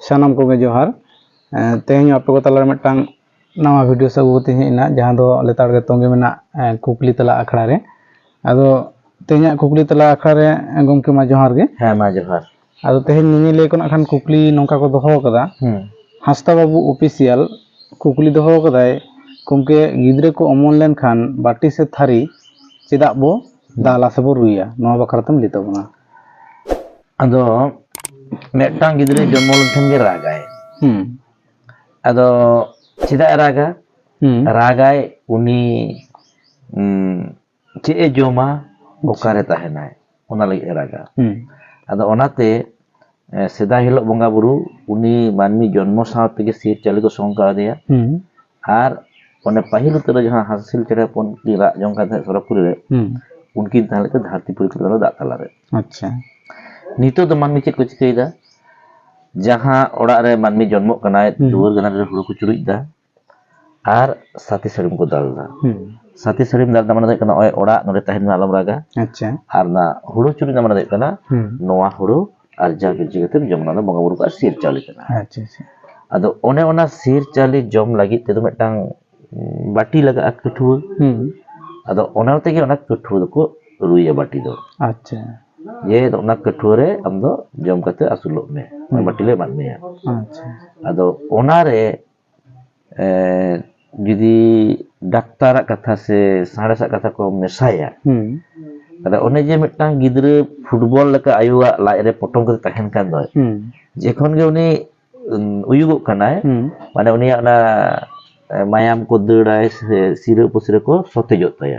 सानाम कोगे जोहार तेहन आपे को तला मिदटांग नवा वीडियो सब गति हेना जहां दो लेतार गे तोंगे मेना कुकली तला आखड़ा रे आदो तेहन कुकली तला आखड़ा रे गमके मा जोहार गे हाँ मा जोहार आदो तेहन निनी ले कोन अखान कुकली नोंका को दोहो कदा हास्ता बाबू ऑफिशियल कुकली दोहो कदाय गमके गिद्रे को अमन लेन खान बाटी से थारी चेदा बो दाला से बो रुइया नवा बखरातम लितो बना अदो मेटांग गिद्रे जन्मल ठंगे रागाय अदो चेदा रागा रागाय उनी चे जोमा ओकारे तहेनाय ओना लगे रागा अदो ओनाते सेदा हिलो बंगा बुरु उनी मानमी जन्म सावते के सिर चाले को संका दिया आर ओने पाहिल उतर जहां हासिल चेड़ा पन की रा जंका थे सरपुरी रे उनकी ताले के धरती पुरी को दा तला रे अच्छा नितो तो मानमी चेक को चिकैदा जहां ओड़ा रे मानमी जन्म कनाय दुवर गना रे हुड़ो को चुरुइदा आर साथी सरिम को दालदा साथी सरिम दालदा माने कना ओय ओड़ा नोरे तहेन आलम रागा अच्छा आर ना हुड़ो चुरुइदा माने कना नोवा हुड़ो आर जागे जिगते जमना दो बंगा बुरु का सिर चाली कना अच्छा अच्छा अदो ओने ओना सिर चाली जम लागि ते दो मेटांग बाटी लगा कठुआ अदो ओना तेगे ओना कठुआ को रुइया बाटी दो अच्छा ये तो ओना कठुआ रे हम दो जम कते असुलो में बाटी ले मान में अच्छा अदो ओना रे जुदी डाक्तार कथा से साड़े सा कथा को मेसाया अदो ओने जे मेटांग गिद्रे फुटबॉल लका आयुआ लाइ रे पोटम कते तहन कान दो जेखन गे उनी उयुगो कनाय माने उनी ना मायाम को दड़ाय सिरे पुसरे को सतेजो तया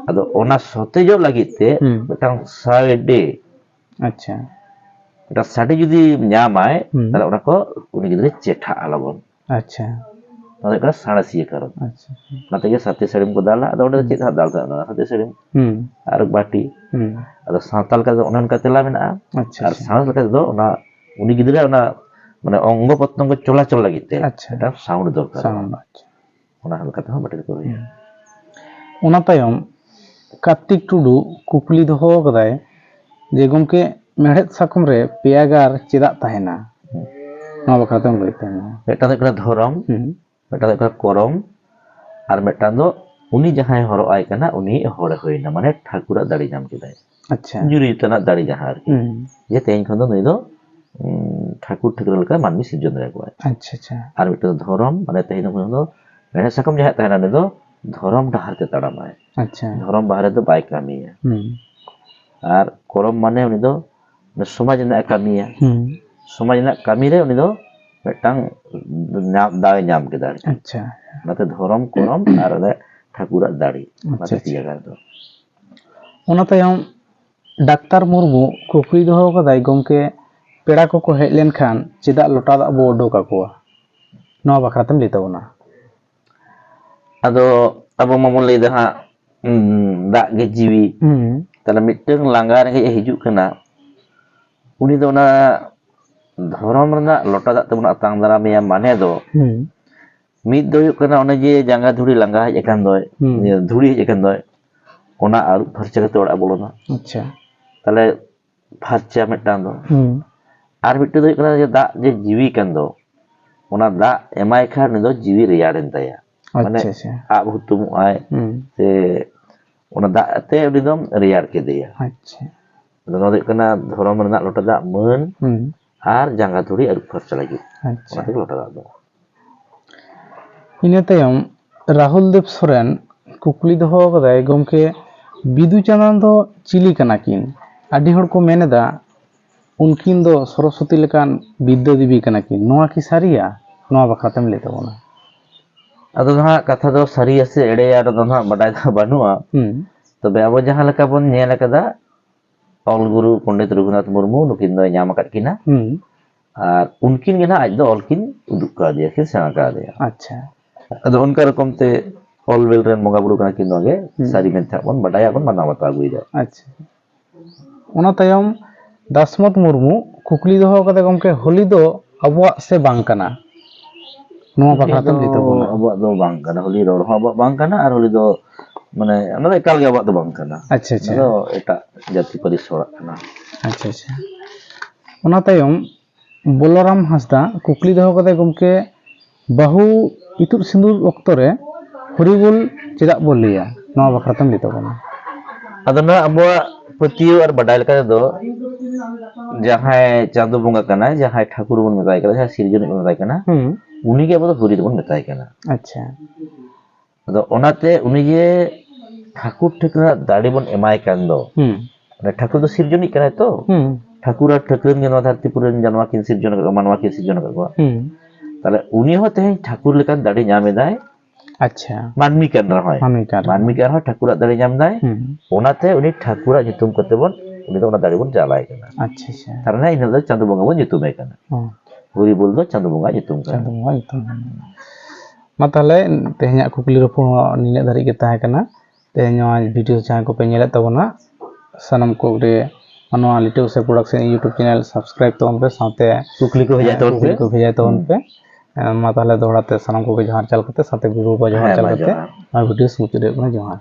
अदो ओना सतेजो लागिते मेटांग साइडे अच्छा एटा साडे जुदी न्यामाय ताले ओना को उनी गिद्रे चेठा आलाबन अच्छा ताले का साड़सिए कारण अच्छा नाते के साते सड़िम को दाला अदो ओडे चेठा दालता ना साते सड़िम आर बाटी अदो साताल का ओनन का तेला मेना अच्छा आर साउंड का दो ओना उनी गिद्रे ओना माने अंग प्रत्यंग चलाचल लागिते अच्छा एटा साउंड दरकार साउंड अच्छा ओना हलका तो बाटी को ओना तायम कार्तिक टुडू कुकली दोहो कदाय जे गमके मेहड़ेद साकम रे पेयागार चेदा तहेना नवा बखरातम लइते मेटा दो धरम मेटा दो करम आर मेटा दो उनी जहां हरो आय कना उनी हरे होइना माने ठाकुरा दाड़ी नाम केदाय अच्छा जुरी तना दाड़ी जहां जे तेन खन दो नई दो ठाकुर ठकुर लका मानमी सिजन रे को अच्छा अच्छा आर मेटा धरम माने तेन खन दो मेहड़ेद साकम जहां तहेना ने दो धरम डहार ते तड़ामाय अच्छा धरम बाहरे दो बाय कामिया आर करम माने उनी दो समाज ना कामिया समाज ना कामी रे उनी दो मेटांग नाम दावे नाम के दाड़ी अच्छा नाते धरम करम आर ले ठाकुरा दाड़ी नाते पियागार दो ओना तायम डाक्तार मुर्मू कुकली दोहो कदाय गमके पेड़ा को हेज लेन खान चेदा लोटा दा बो ओडोक आकोआ नवा बखरातम लिताबना अदो अब मामून ले दहा दा गे जीवी तला मिटंग लांगा रे हिजु कना उनी दो ना धरम रना लोटा दा तबना तांग दारा मेया माने दो मिद दो कना ओने जे जांगा धुड़ी लांगा हेज एकान दो धुड़ी हेज एकान दो ओना आरु फरचा कते ओड़ा बोलोना अच्छा तले फरचा मिटान दो आर मिटते दो कना जे दा जे जीवी कान दो ओना दा एमाय खार ने दो जीवी रेयारेन ताया माने आब हुतुम आय से ओना दा ते उनी दम रेयार के दिया अच्छा नो दे कना धरम रना लोटा दा मन आर जांगा धुड़ी आरु फरचा लगी अच्छा ओना ते लोटा दा दो इने तायम राहुल देव सोरेन कुकली दोहो कदाय गमके बिदु चांदन दो चिली कना किन आदि हड़ को मेनेदा उनकिन दो सरस्वती लेकान विद्या देवी कना किन नोआ की सारिया नोआ बखरातम लेताबना अदो ना कथा दो सारी से एड़े यार दो ना बडाय दा बानुआ तबे अब जहां लका बन नेल कदा ऑल गुरु पंडित रघुनाथ मुर्मू नुकिन दो न्याम आकाद किना आर उनकिन गे ना आज दो ऑलकिन उदुक का दिया कि सेना का दिया अच्छा अदो उनका रकम ते ऑल वेल रेन बंगा बुरु कना किन दोगे सारी मेंथा बन बडाय बन माना बता गुइदा अच्छा ओना तायम दासमत मुर्मू कुकली दोहो कदा गमके होली दो अबवा से बांग कना नोआ बखरातम लिताबना अबवा दो बांग कना होली रोड हो अबवा बांग कना आर होली दो माने अना एकाल गे अबवा दो बांग कना अच्छा अच्छा दो एटा जाति परिसोरा कना अच्छा अच्छा ओना तायम ᱵᱚᱞᱚᱨᱟᱢ ᱦᱟᱸᱥᱫᱟ ᱠᱩᱠᱞᱤ ᱫᱚᱦᱚ ᱠᱟᱫᱟᱭ ᱜᱚᱢᱠᱮ ᱵᱟᱹᱦᱩ ᱤᱛᱩᱫ ᱥᱤᱸᱫᱩᱨ ᱚᱠᱛᱚ ᱨᱮ ᱦᱚᱨᱤᱵᱚᱞ ᱪᱮᱫᱟᱜ ᱵᱚ ᱞᱟᱹᱭᱟ ᱱᱚᱣᱟ ᱵᱟᱠᱷᱨᱟᱛᱮᱢ ᱞᱟᱹᱭ ᱛᱟᱵᱚᱱᱟ? ᱟᱫᱚ ᱱᱚᱣᱟ ᱟᱵᱚᱣᱟᱜ ᱯᱟᱹᱛᱭᱟᱹᱣ ᱟᱨ ᱵᱟᱰᱟᱭ ᱞᱮᱠᱟ ᱛᱮᱫᱚ ᱡᱟᱦᱟᱸᱭ ᱪᱟᱸᱫᱳ ᱵᱚᱸᱜᱟ ᱠᱟᱱᱟᱭ, ᱡᱟᱦᱟᱸᱭ ᱴᱷᱟᱹᱠᱩᱨ ᱵᱚᱱ ᱢᱮᱛᱟᱭ ᱠᱟᱱᱟ, ᱡᱟᱦᱟᱸᱭ ᱥᱤᱨᱡᱚᱱᱤᱡ ᱵᱚᱱ ᱢᱮᱛᱟᱭ ᱠᱟᱱᱟ, ᱩᱱᱤᱜᱮ ᱟᱵᱚ ᱫᱚ ᱦᱚᱨᱤ ᱫᱚᱵᱚᱱ ᱢᱮᱛᱟᱭ ᱠᱟᱱᱟ᱾ ᱟᱪᱪᱷᱟ, ᱟᱫᱚ ᱚᱱᱟᱛᱮ ᱩᱱᱤ ᱡᱮ ᱴᱷᱟᱹᱠᱩᱨ ᱴᱷᱟᱹᱠᱩᱨᱟᱜ ᱫᱟᱲᱮ ᱵᱚᱱ ᱮᱢᱟᱭ ᱠᱟᱱ ᱫᱚ, ᱴᱷᱟᱹᱠᱩᱨ ᱫᱚ ᱥᱤᱨᱡᱚᱱᱤᱡ ᱠᱟᱱᱟᱭ ᱛᱚ, ᱴᱷᱟᱹᱠᱩর আর ᱴᱷᱟᱹᱠᱩᱨ ᱜᱮ ᱱᱚᱣᱟ ᱫᱷᱟᱹᱨᱛᱤ ᱯᱩᱨᱤ ᱨᱮᱱ ᱡᱟᱱᱣᱟ ᱠᱤᱱ ᱥᱤᱨᱡᱚᱱ ᱟᱠᱟᱫ ᱠᱚᱣᱟ, ᱢᱟᱱᱣᱟ ᱠᱤᱱ ᱥᱤᱨᱡᱚᱱ ᱟᱠᱟᱫ ᱠᱚᱣᱟ᱾ ᱛᱟᱦᱞᱮ ᱩᱱᱤ ᱦᱚᱸ ᱛᱮᱦᱮᱧ ᱴᱷᱟᱹᱠᱩর ᱞᱮᱠᱟᱱ ᱫᱟᱲᱮ ᱧᱟᱢ ᱮᱫᱟᱭ, ᱟᱪᱪᱷᱟ, ᱢᱟᱹᱱᱢᱤ ᱠᱟᱱ ᱨᱮᱦᱚᱸ ᱴᱷᱟᱹᱠᱩᱨᱟᱜ ᱫᱟᱲᱮ ᱧᱟᱢ ᱮᱫᱟᱭ, ᱚᱱᱟᱛᱮ ᱩᱱᱤ ᱴᱷᱟᱹᱠᱩᱨᱟᱜ ᱧᱩᱛᱩᱢ ᱠᱟᱛᱮ ᱵᱚᱱ ᱩᱱᱤ ᱫᱚ ᱚᱱᱟ ᱫᱟᱲᱮ ᱵᱚᱱ ᱪᱟᱞᱟᱭ ᱠᱟᱱᱟ᱾ ᱟᱪᱪᱷᱟ, ᱟᱪᱪᱷᱟ, ᱛᱟᱨᱢᱟᱱᱮ ᱤᱱᱟᱹ ᱫᱚ ᱪᱟᱸᱫᱳ ᱵᱚᱸᱜᱟ ᱵᱚᱱ ᱧᱩᱛᱩᱢᱮ ᱠᱟᱱᱟ᱾ ᱦᱚᱨᱤ ᱵᱚᱞ ᱫᱚ ᱪᱟᱸᱫᱳ ᱵᱚᱸᱜᱟ ᱧᱩᱛᱩᱢ ᱠᱟᱱᱟ᱾ ᱪᱟᱸᱫᱳ ᱵᱚᱸᱜᱟ ᱧᱩᱛᱩᱢ ᱠᱟᱱᱟ᱾ ᱢᱟ ᱛᱟᱦᱞᱮ ᱛᱮᱦᱮᱧᱟᱜ ᱠᱩᱠᱞᱤ ᱨᱚᱯᱚᱲ ᱦᱚᱸ ᱱᱤᱱᱟᱹᱜ ᱫᱷᱟᱹᱨᱤᱡ ᱜᱮ ᱛᱟᱦᱮᱸ ᱠᱟᱱᱟ᱾ ᱛᱮᱦᱮᱧ ᱱᱚᱣᱟ ᱵᱷᱤᱰᱤᱭᱳ ᱡᱟᱦᱟᱸᱭ ᱠᱚᱯᱮ ᱧᱮᱞᱮᱫ ᱛᱟᱵᱚᱱᱟ, ᱥᱟᱱᱟᱢ ᱠᱚᱜᱮ ᱱᱚᱣᱟ ᱞᱤᱴᱟᱹ ᱩᱥᱟᱹᱨᱟ ᱯᱨᱚᱰᱟᱠᱥᱚᱱ ᱤᱭᱩᱴᱩᱵ ᱪᱮᱱᱮᱞ ᱥᱟᱵᱥᱠᱨᱟইᱵ ᱛᱟᱵᱚᱱ ᱯᱮ, ᱥᱟᱶᱛᱮ ᱠᱩᱠᱞᱤ ᱠᱚ ᱵᱷᱮᱡᱟᱭ ᱛᱟᱵᱚᱱ ᱯᱮ, ᱠᱩᱠᱞᱤ ᱠᱚ ᱵᱷᱮᱡᱟᱭ ᱛᱟᱵᱚᱱ ᱯᱮ᱾ ᱢᱟ ᱛᱟᱦᱞᱮ ᱫᱚᱦᱲᱟ ᱛᱮ ᱥᱟᱱᱟᱢ ᱠᱚᱜᱮ ᱡᱚᱦᱟᱨ ᱪᱟᱞ ᱠᱟᱛᱮ, ᱥᱟᱶᱛᱮ ᱜᱩᱨᱩ ᱵᱟᱵᱟ ᱡᱚᱦᱟᱨ ᱦᱮᱸ ᱪᱟᱞ ᱢᱟ ᱠᱟᱛᱮ ᱡᱚᱦᱟᱨ᱾ ᱱᱚᱣᱟ ᱵᱷᱤᱰᱤᱭᱳ ᱢᱩᱪᱟᱹᱫ ᱦᱩᱭᱩᱜ ᱠᱟᱱᱟ᱾ ᱡᱚᱦᱟᱨ᱾